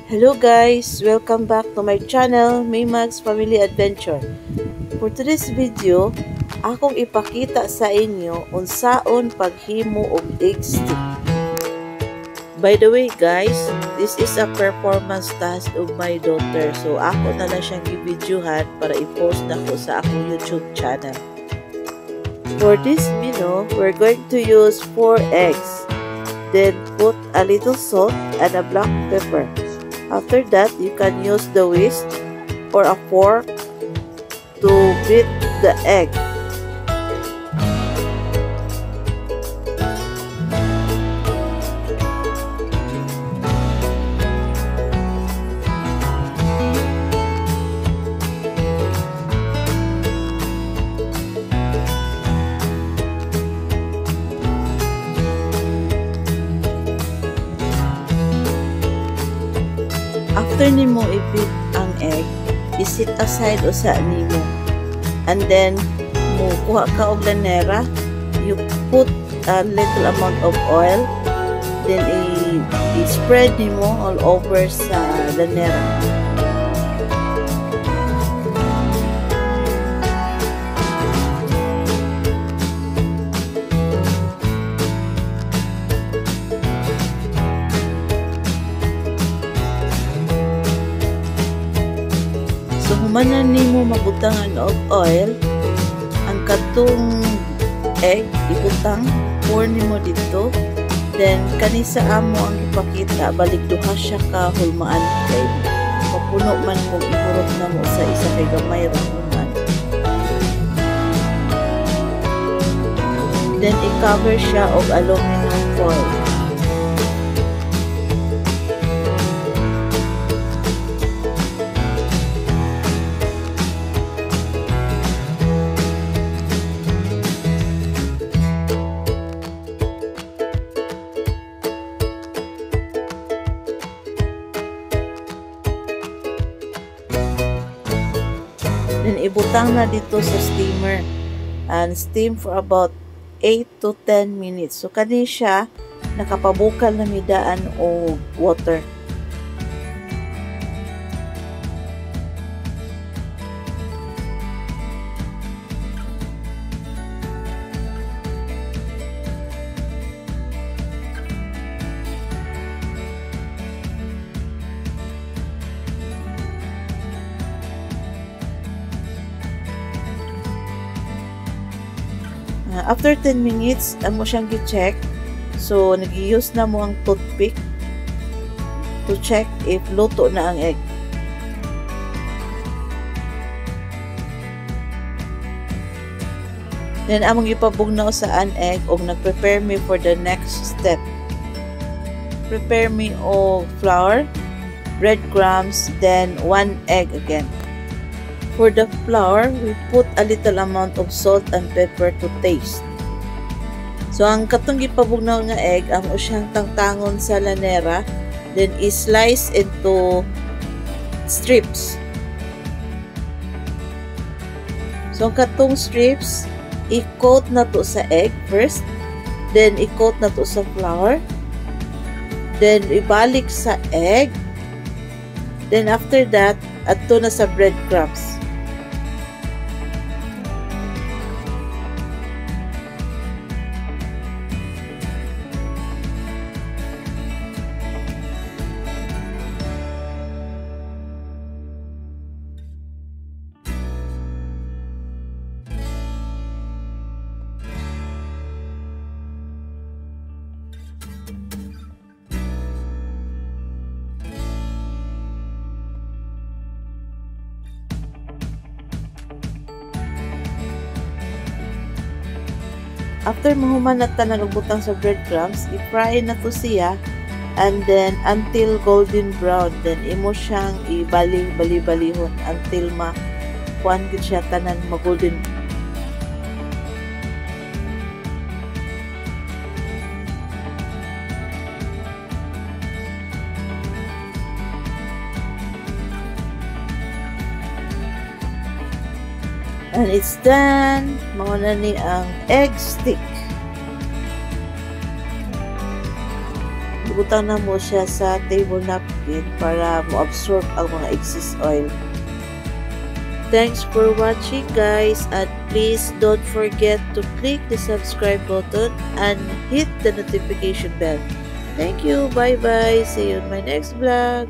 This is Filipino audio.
Hello guys! Welcome back to my channel, Maymag's Family Adventure. For today's video, akong ipakita sa inyo unsaon paghimo og egg stick. By the way guys, this is a performance task of my daughter. So ako na lang siyang i-videohan para i-post na ko sa akong YouTube channel. For this menu, we're going to use 4 eggs. Then put a little salt and a black pepper. After that, you can use the whisk or a fork to beat the egg. After nimo i-beat ang egg, isit aside usa nimo. And then, kuha ka og lanera, you put a little amount of oil, then i-spread nimo all over sa lanera. So, humanan nimo mabutangan og oil, ang katong egg, ibutang, pour nimo dito, then kanisa amo ang ipakita, balik duha siya ka hulmaan kay mapuno man kung ihurot na mo sa isa kay gamay ra human. Then, i-cover siya og aluminum foil. Then, ibutang na dito sa steamer and steam for about 8 to 10 minutes. So, kani siya nakapabukal na midaan o water. After 10 minutes, mo siyang gi-check. So, nag-use na mo ang toothpick to check if luto na ang egg. Then, among ipabugnaw sa an egg o nag-prepare me for the next step. Prepare me of flour, breadcrumbs, then 1 egg again. For the flour, we put a little amount of salt and pepper to taste. So, ang katong gipabugnaw nga egg, amo siyang tangtangon sa lanera, then i-slice into strips. So, ang katong strips, i-coat na to sa egg first, then i-coat na to sa flour, then ibalik sa egg, then after that, adto na sa breadcrumbs. After mahuman na tanan og butang sa breadcrumbs, i-fry na to siya and then until golden brown. Then imo siyang ibali-balihon until kuan gid siya tanan ma-golden. And it's done. Mao na ni ang egg stick. butang na mo siya sa table napkin para mo-absorb ang mga excess oil. Thanks for watching guys, and please don't forget to click the subscribe button and hit the notification bell. Thank you, bye bye, see you in my next vlog.